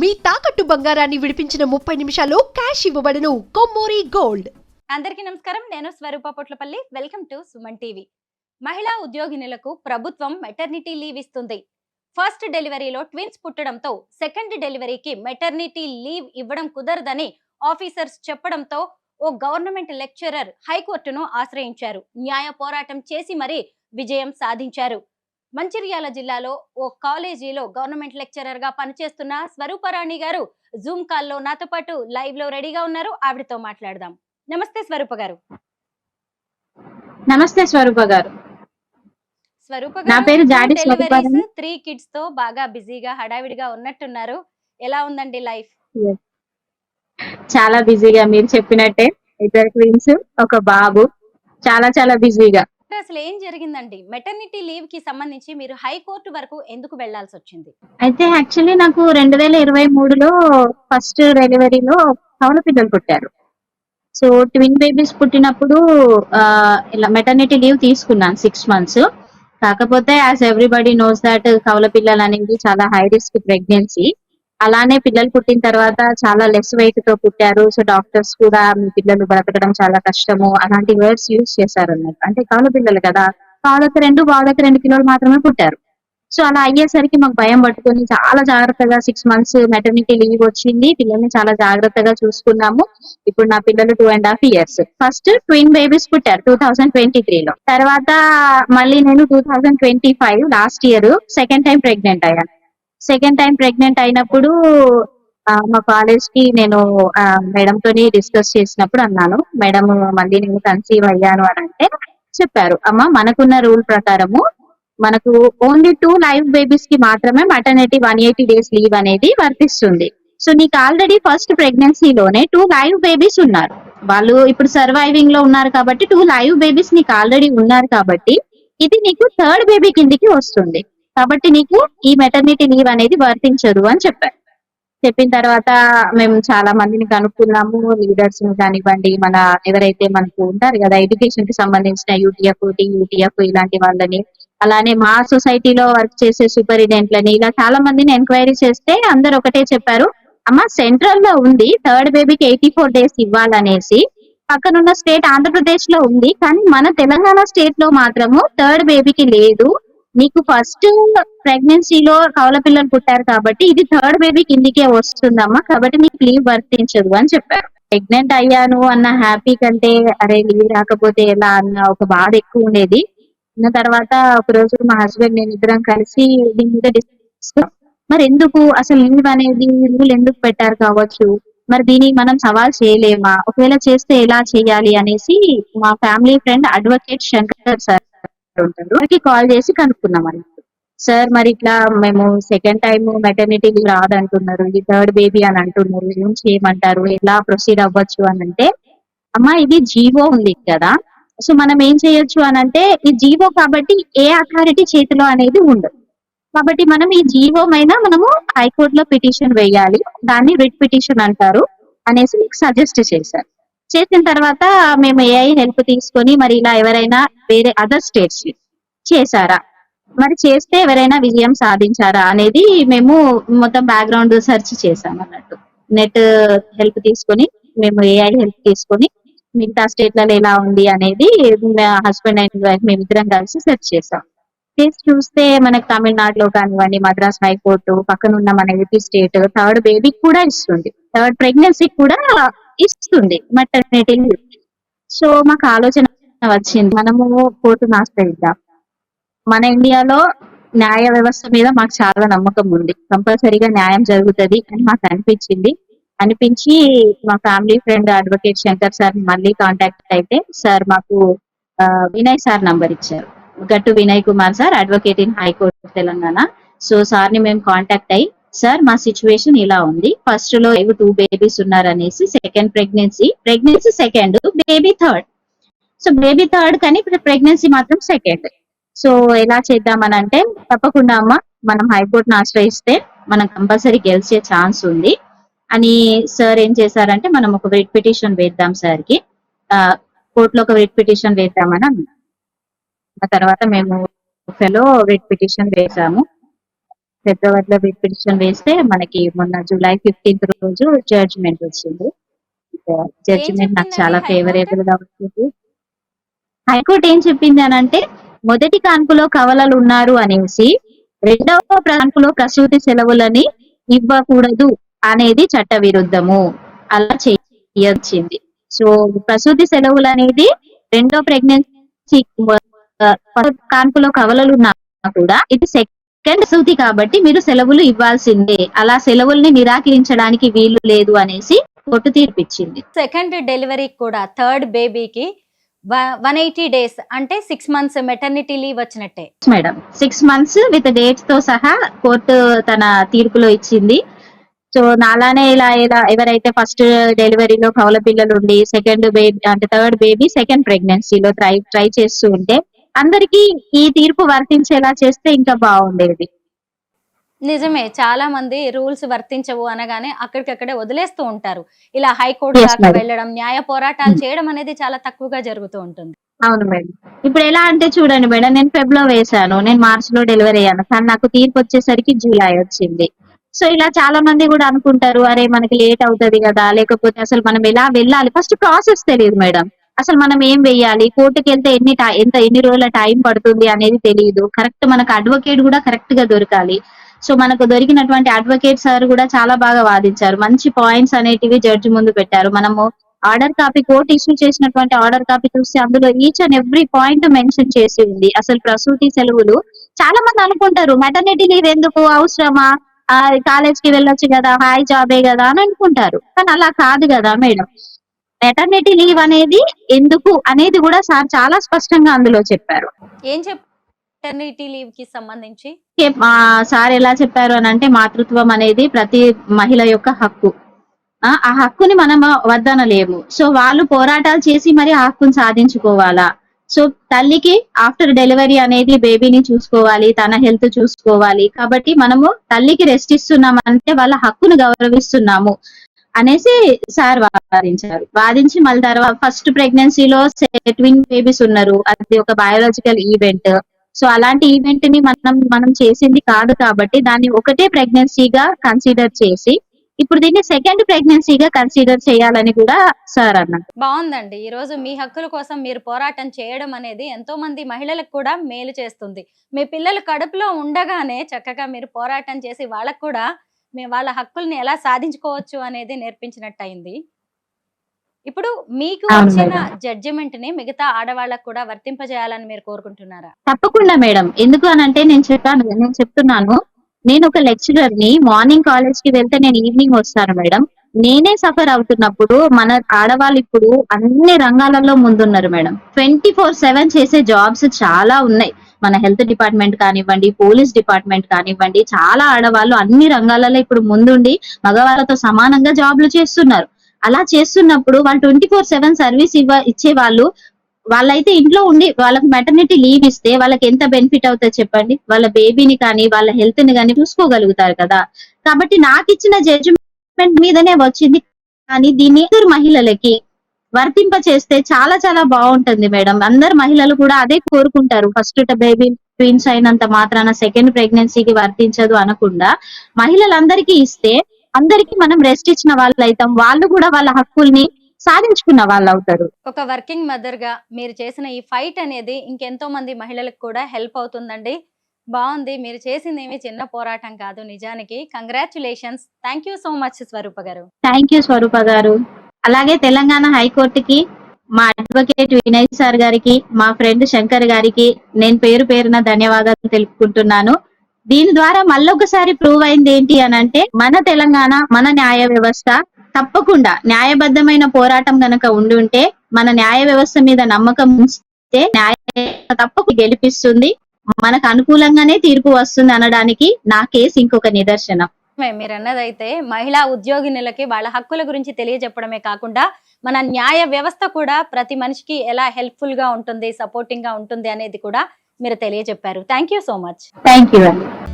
మీ తాకట్టు బంగారాన్ని విడిపించిన 30 నిమిషాల్లో క్యాష్ ఇవ్వబడును. కొమ్మూరి గోల్డ్. అందరికీ నమస్కారం. నేను Swaroopa Potlapalli. Welcome to Suman TV. మహిళా ఉద్యోగినులకు ప్రభుత్వం మెటర్నిటీ లీవ్ ఇస్తుంది. ఫస్ట్ డెలివరీలో ట్విన్స్ పుట్టడంతో సెకండ్ డెలివరీకి మెటర్నిటీ లీవ్ ఇవ్వడం కుదరదని ఆఫీసర్స్ చెప్పడంతో ఓ గవర్నమెంట్ లెక్చరర్ హైకోర్టును ఆశ్రయించారు. న్యాయ పోరాటం చేసి మరీ విజయం సాధించారు. మంచిర్యాల జిల్లాలో ఓ కాలేజీలో గవర్నమెంట్ లెక్చరర్ గా పనిచేస్తున్న స్వరూపరాణి గారు జూమ్ కాల్లో నాతో పాటు లైవ్ లో రెడీగా ఉన్నారు. ఆవిడతో మాట్లాడదాం. నమస్తే స్వరూప గారు. నమస్తే స్వరూప గారు. స్వరూప నా గారు పేరు జాడి స్వరూప. 3 కిడ్స్ తో బాగా బిజీగా హడావిడిగా ఉన్నట్టున్నారు. ఎలా ఉందండి లైఫ్? చాలా బిజీగా, మీరు చెప్పినట్టే 2 ట్విన్స్, ఒక బాబు. చాలా చాలా బిజీగా. అసలు ఏం జరిగిందండి? మెటర్నిటీ లీవ్ కి సంబంధించి మీరు హైకోర్టు వరకు ఎందుకు వెళ్లాల్సి వచ్చింది? అయితే యాక్చువల్లీ నాకు 2023లో ఫస్ట్ డెలివరీలో కవల పిల్లలు పుట్టారు. సో ట్విన్ బేబీస్ పుట్టినప్పుడు ఇలా మెటర్నిటీ లీవ్ తీసుకున్నాను 6 months. కాకపోతే యాజ్ ఎవ్రీబడి నోస్ దట్ కవల పిల్లలు అనేది చాలా హై రిస్క్ ప్రెగ్నెన్సీ. అలానే పిల్లలు పుట్టిన తర్వాత చాలా లెస్ వెయిట్ తో పుట్టారు. సో డాక్టర్స్ కూడా మీ పిల్లలు బ్రతకడం చాలా కష్టము అలాంటి వర్డ్స్ యూజ్ చేశారు అన్నట్టు. అంటే కవల పిల్లలు కదా, పావులకు 2 కిలోలు మాత్రమే పుట్టారు. సో అలా అయ్యేసరికి మాకు భయం పట్టుకొని చాలా జాగ్రత్తగా 6 months మెటర్నిటీ లీవ్ వచ్చింది. పిల్లల్ని చాలా జాగ్రత్తగా చూసుకున్నాము. ఇప్పుడు నా పిల్లలు 2.5 years. ఫస్ట్ ట్విన్ బేబీస్ పుట్టారు 2023లో. తర్వాత మళ్ళీ నేను 2025 last year second time pregnant అయ్యాను. సెకండ్ టైం ప్రెగ్నెంట్ అయినప్పుడు మా కాలేజ్ కి నేను మేడం తోని డిస్కస్ చేసినప్పుడు అన్నాను, మేడం మళ్ళీ నేను కన్సీవ్ అయ్యాను అని అంటే చెప్పారు, అమ్మ మనకున్న రూల్ ప్రకారము మనకు ఓన్లీ 2 లైవ్ బేబీస్ కి మాత్రమే మెటర్నిటీ 180 days లీవ్ అనేది వర్తిస్తుంది. సో నీకు ఆల్రెడీ ఫస్ట్ ప్రెగ్నెన్సీలోనే 2 లైవ్ బేబీస్ ఉన్నారు. వాళ్ళు ఇప్పుడు సర్వైవింగ్ లో ఉన్నారు కాబట్టి 2 లైవ్ బేబీస్ నీకు ఆల్రెడీ ఉన్నారు కాబట్టి ఇది నీకు థర్డ్ బేబీ కిందికి వస్తుంది. కాబట్టి నీకు ఈ మెటర్నిటీ లీవ్ అనేది వర్తించదు అని చెప్పారు. చెప్పిన తర్వాత మేము చాలా మందిని కనుక్కున్నాము, లీడర్స్ కానివ్వండి, మన ఎవరైతే మనకు ఉంటారు కదా ఎడ్యుకేషన్ కి సంబంధించిన యూటీఎఫ్ ఇలాంటి వాళ్ళని, అలానే మా సొసైటీలో వర్క్ చేసే సూపరింటెండెంట్లని, ఇలా చాలా మందిని ఎంక్వైరీ చేస్తే అందరు ఒకటే చెప్పారు, అమ్మ సెంట్రల్ లో ఉంది థర్డ్ బేబీకి 84 days ఇవ్వాలనేసి. పక్కనున్న స్టేట్ ఆంధ్రప్రదేశ్ లో ఉంది, కానీ మన తెలంగాణ స్టేట్ లో మాత్రము థర్డ్ బేబీకి లేదు. నీకు ఫస్ట్ ప్రెగ్నెన్సీలో కవల పిల్లలు పుట్టారు కాబట్టి ఇది థర్డ్ బేబీ కిందికే వస్తుందమ్మా, కాబట్టి నీకు లీవ్ వర్తించదు అని చెప్పారు. ప్రెగ్నెంట్ అయ్యాను అన్న హ్యాపీ కంటే అరే లీవ్ రాకపోతే ఎలా అన్న ఒక బాధ ఎక్కువ ఉండేది. ఉన్న తర్వాత ఒక రోజు మా హస్బెండ్ నేను ఇద్దరం కలిసి దీని మీద డిస్కస్, మరి ఎందుకు అసలు లీవ్ అనేది రూల్ ఎందుకు పెట్టారు కావచ్చు, మరి దీన్ని మనం సవాల్ చేయలేమా, ఒకవేళ చేస్తే ఎలా చేయాలి అనేసి మా family friend advocate Shankar sir ఉంటారు కాల్ చేసి కనుక్కున్నాం అన్నట్టు. సార్ మరి ఇట్లా మేము సెకండ్ టైం మెటర్నిటీ లీవ్ రాదంటున్నారు, ఇది థర్డ్ బేబీ అని అంటున్నారు, ఏం చేయమంటారు, ఎలా ప్రొసీడ్ అవ్వచ్చు అని అంటే, అమ్మా ఇది జీవో ఉంది కదా, సో మనం ఏం చేయొచ్చు అని అంటే ఈ జీవో కాబట్టి ఏ అథారిటీ చేతిలో అనేది ఉండదు. కాబట్టి మనం ఈ జీవో మైనా మనము హైకోర్టులో పిటిషన్ వేయాలి, దాన్ని రిట్ పిటిషన్ అంటారు అనేసి మీకు సజెస్ట్ చేశారు. చేసిన తర్వాత మేము ఏఐ హెల్ప్ తీసుకొని మరి ఇలా ఎవరైనా వేరే అదర్ స్టేట్స్ చేశారా, మరి చేస్తే ఎవరైనా విజయం సాధించారా అనేది మేము మొత్తం బ్యాక్గ్రౌండ్ సెర్చ్ చేసాం అన్నట్టు. నెట్ హెల్ప్ తీసుకొని, మేము ఏఐ హెల్ప్ తీసుకొని మిగతా స్టేట్లలో ఎలా ఉంది అనేది హస్బెండ్ అండ్ వైఫ్ మేమిద్దరం కలిసి సెర్చ్ చేసాం. చేసి చూస్తే మనకి తమిళనాడులో కానివ్వండి, మద్రాస్ హైకోర్టు, పక్కనున్న మన ఏపీ స్టేట్ థర్డ్ బేబీకి కూడా ఇస్తుంది, థర్డ్ ప్రెగ్నెన్సీకి కూడా ఇస్తుంది మెటర్నిటీ లీవ్. సో మాకు ఆలోచన వచ్చింది, మనము కోర్టును ఆశ్రయిద్దాం. మన ఇండియాలో న్యాయ వ్యవస్థ మీద మాకు చాలా నమ్మకం ఉంది, కంపల్సరీగా న్యాయం జరుగుతుంది అని మాకు అనిపించి మా family friend advocate Shankar sir మళ్ళీ కాంటాక్ట్ అయితే సార్ మాకు వినయ్ సార్ నంబర్ ఇచ్చారు. గట్టు Vinay Kumar sir, advocate in high court Telangana. So sir ని మేము కాంటాక్ట్ అయ్యి, సార్ మా సిచ్యువేషన్ ఇలా ఉంది, ఫస్ట్ లో 2 బేబీస్ ఉన్నారనేసి, second pregnancy second, baby third. So baby third కానీ ప్రెగ్నెన్సీ మాత్రం సెకండ్. సో ఎలా చేద్దామని అంటే, తప్పకుండా అమ్మ మనం హైకోర్టును ఆశ్రయిస్తే మనం కంపల్సరీ గెలిచే ఛాన్స్ ఉంది అని సార్ ఏం చేశారంటే, మనం ఒక రిట్ పిటిషన్ వేద్దాం సార్ కి, కోర్టులో ఒక రిట్ పిటిషన్ వేద్దామని అన్నారు. ఆ తర్వాత మేము ఫెలో రిట్ పిటిషన్ వేసాము. ఫిబ్రవరిలో పిటిషన్ వేస్తే మనకి మొన్న జూలై 15th రోజు జడ్జిమెంట్ వచ్చింది. జడ్జిమెంట్ నాకు చెప్పిందండి చాలా హైకోర్టు? ఫేవరబుల్ గా వచ్చింది. హైకోర్టు ఏం చెప్పింది అనంటే, మొదటి కాన్పులో కవలలు ఉన్నారు అనేసి రెండవ కాన్పులో ప్రసూతి సెలవులని ఇవ్వకూడదు అనేది చట్ట విరుద్ధము. అలా చేయొచ్చింది. సో ప్రసూతి సెలవులు అనేది రెండో ప్రెగ్నెన్సీ కాన్పులో కవలలు ఉన్నా కూడా ఇది సెకండ్ ప్రసూతి కాబట్టి మీరు సెలవులు ఇవ్వాల్సిందే. అలా సెలవుల్ని నిరాకరించడానికి వీలు లేదు అనేసి కోర్టు తీర్పిచ్చింది. సెకండ్ డెలివరీ కూడా థర్డ్ బేబీకి 180 days అంటే 6 months మెటర్నిటీ లీవ్ వచ్చినట్టే. మేడం 6 months విత్ డేట్స్ తో సహా కోర్టు తన తీర్పులో ఇచ్చింది. సో నాలానే ఇలా ఎవరైతే ఫస్ట్ డెలివరీలో కవల పిల్లలు ఉండి సెకండ్ బేబీ అంటే థర్డ్ బేబీ సెకండ్ ప్రెగ్నెన్సీలో ట్రై చేస్తూ ఉంటే అందరికీ ఈ తీర్పు వర్తించేలా చేస్తే ఇంకా బాగుండేది. నిజమే, చాలా మంది రూల్స్ వర్తించవు అనగానే అక్కడికక్కడే వదిలేస్తూ ఉంటారు. ఇలా హైకోర్టు Yes, దాకా madam. వెళ్ళడం, న్యాయ పోరాటాలు చేయడం అనేది చాలా తక్కువగా జరుగుతూ ఉంటుంది. అవును మేడం. ఇప్పుడు ఎలా అంటే చూడండి మేడం, నేను ఫెబ్లో వేశాను, నేను మార్చ్ లో డెలివరీ అయ్యాను, కానీ నాకు తీర్పు వచ్చేసరికి జూలై వచ్చింది. సో ఇలా చాలా మంది కూడా అనుకుంటారు, అరే మనకి లేట్ అవుతది కదా, లేకపోతే అసలు మనం ఎలా వెళ్ళాలి, ఫస్ట్ ప్రాసెస్ తెలియదు మేడం. అసలు మనం ఏం వెయ్యాలి, కోర్టుకి వెళ్తే ఎన్ని రోజుల టైం పడుతుంది అనేది తెలియదు. కరెక్ట్ మనకు అడ్వకేట్ కూడా కరెక్ట్ గా దొరకాలి. సో మనకు దొరికినటువంటి అడ్వకేట్ సార్ కూడా చాలా బాగా వాదించారు, మంచి పాయింట్స్ అనేటివి జడ్జి ముందు పెట్టారు. మనము ఆర్డర్ కాపీ, కోర్టు ఇష్యూ చేసినటువంటి ఆర్డర్ కాపీ చూస్తే అందులో each and every point mention చేసి ఉంది. అసలు ప్రసూతి సెలవులు చాలా మంది అనుకుంటారు మెటర్నిటీ లీవ్ ఎందుకు అవసరమా, కాలేజ్ కి వెళ్ళొచ్చు కదా, హాయ్ జాబే కదా అని అనుకుంటారు. కానీ అలా కాదు కదా మేడం. మెటర్నిటీ లీవ్ అనేది ఎందుకు అనేది కూడా సార్ చాలా స్పష్టంగా అందులో చెప్పారు. ఏం మెటర్నిటీ లీవ్ కి సంబంధించి సార్ ఎలా చెప్పారు అని అంటే, మాతృత్వం అనేది ప్రతి మహిళ యొక్క హక్కు. ఆ హక్కుని మనం వద్దనలేము. సో వాళ్ళు పోరాటాలు చేసి మరి ఆ హక్కుని సాధించుకోవాలా. సో తల్లికి ఆఫ్టర్ డెలివరీ అనేది బేబీని చూసుకోవాలి, తన హెల్త్ చూసుకోవాలి. కాబట్టి మనము తల్లికి రెస్ట్ ఇస్తున్నాం అంటే వాళ్ళ హక్కును గౌరవిస్తున్నాము అనేసి సార్ వాదించారు. వాదించి మళ్ళీ తర్వాత ఫస్ట్ ప్రెగ్నెన్సీలో ట్విన్ బేబీస్ ఉన్నారు, అది ఒక బయాలజికల్ ఈవెంట్. సో అలాంటి ఈవెంట్ ని మనం చేసింది కాదు కాబట్టి దాన్ని ఒకటే ప్రెగ్నెన్సీగా కన్సిడర్ చేసి ఇప్పుడు దీన్ని సెకండ్ ప్రెగ్నెన్సీగా కన్సిడర్ చేయాలని కూడా సార్ అన్నారు. బాగుందండి. ఈ రోజు మీ హక్కుల కోసం మీరు పోరాటం చేయడం అనేది ఎంతో మంది మహిళలకు కూడా మేలు చేస్తుంది. మీ పిల్లలు కడుపులో ఉండగానే చక్కగా మీరు పోరాటం చేసి వాళ్ళకు కూడా వాళ్ళ హక్కుల్ని ఎలా సాధించుకోవచ్చు అనేది నేర్పించినట్టు అయింది. ఇప్పుడు మీకు అవును వచ్చిన మేడం. జడ్జిమెంట్ ని మిగతా ఆడవాళ్ళకు కూడా వర్తింపజేయాలని మీరు కోరుకుంటున్నారా? తప్పకుండా మేడం. ఎందుకు అనంటే నేను చెప్తున్నాను, నేను ఒక లెక్చరర్ ని, మార్నింగ్ కాలేజ్ కి వెళ్తే నేను ఈవినింగ్ వస్తాను మేడం. నేనే సఫర్ అవుతున్నప్పుడు మన ఆడవాళ్ళు ఇప్పుడు అన్ని రంగాలలో ముందున్నారు మేడం. 24/7 చేసే జాబ్స్ చాలా ఉన్నాయి. మన హెల్త్ డిపార్ట్మెంట్ కానివ్వండి, పోలీస్ డిపార్ట్మెంట్ కానివ్వండి, చాలా ఆడవాళ్ళు అన్ని రంగాలలో ఇప్పుడు ముందుండి మగవాళ్ళతో సమానంగా జాబ్లు చేస్తున్నారు. అలా చేస్తున్నప్పుడు వాళ్ళు 24/7 సర్వీస్ ఇచ్చే వాళ్ళైతే ఇంట్లో ఉండి వాళ్ళకి మెటర్నిటీ లీవ్ ఇస్తే వాళ్ళకి ఎంత బెనిఫిట్ అవుతుంది చెప్పండి. వాళ్ళ బేబీని కానీ వాళ్ళ హెల్త్ ని కానీ చూసుకోగలుగుతారు కదా. కాబట్టి నాకు ఇచ్చిన జడ్జిమెంట్ మీదనే వచ్చింది, కానీ దీన్ని ఇద్దరు మహిళలకి వర్తింప చేస్తే చాలా చాలా బాగుంటుంది మేడం. అందరు మహిళలు కూడా అదే కోరుకుంటారు. ఫస్ట్ బేబీ ట్విన్స్ అయినంత మాత్రాన సెకండ్ ప్రెగ్నెన్సీకి వర్తించదు అనకుండా మహిళలందరికీ ఇస్తే అందరికి మనం రెస్ట్ ఇచ్చిన వాళ్ళు అవుతాం, వాళ్ళు కూడా వాళ్ళ హక్కుల్ని సాధించుకున్న వాళ్ళు అవుతారు. ఒక వర్కింగ్ మదర్ గా మీరు చేసిన ఈ ఫైట్ అనేది ఇంకెంతో మంది మహిళలకు కూడా హెల్ప్ అవుతుందండి. బాగుంది, మీరు చేసింది ఏమి చిన్న పోరాటం కాదు నిజానికి. Congratulations. Thank you so much Swaroopa గారు. థ్యాంక్ యూ స్వరూప గారు. అలాగే తెలంగాణ హైకోర్టుకి, మా అడ్వకేట్ వినయ్ సార్ గారికి, మా ఫ్రెండ్ శంకర్ గారికి నేను పేరు పేరున ధన్యవాదాలు తెలుపుకుంటున్నాను. దీని ద్వారా మళ్ళొకసారి ప్రూవ్ అయింది ఏంటి అనంటే, మన తెలంగాణ, మన న్యాయ వ్యవస్థ తప్పకుండా న్యాయబద్ధమైన పోరాటం గనక ఉండుంటే, మన న్యాయ వ్యవస్థ మీద నమ్మకం ఉంచితే న్యాయ తప్పకుండా గెలిపిస్తుంది, మనకు అనుకూలంగానే తీర్పు వస్తుంది అనడానికి నా కేసు ఇంకొక నిదర్శనం. మీరు అన్నదైతే మహిళా ఉద్యోగినులకి వాళ్ళ హక్కుల గురించి తెలియజెప్పడమే కాకుండా మన న్యాయ వ్యవస్థ కూడా ప్రతి మనిషికి ఎలా హెల్ప్ఫుల్ గా ఉంటుంది, సపోర్టింగ్ గా ఉంటుంది అనేది కూడా మీరు తెలియజెప్పారు. Thank you so much. Thank you అండి.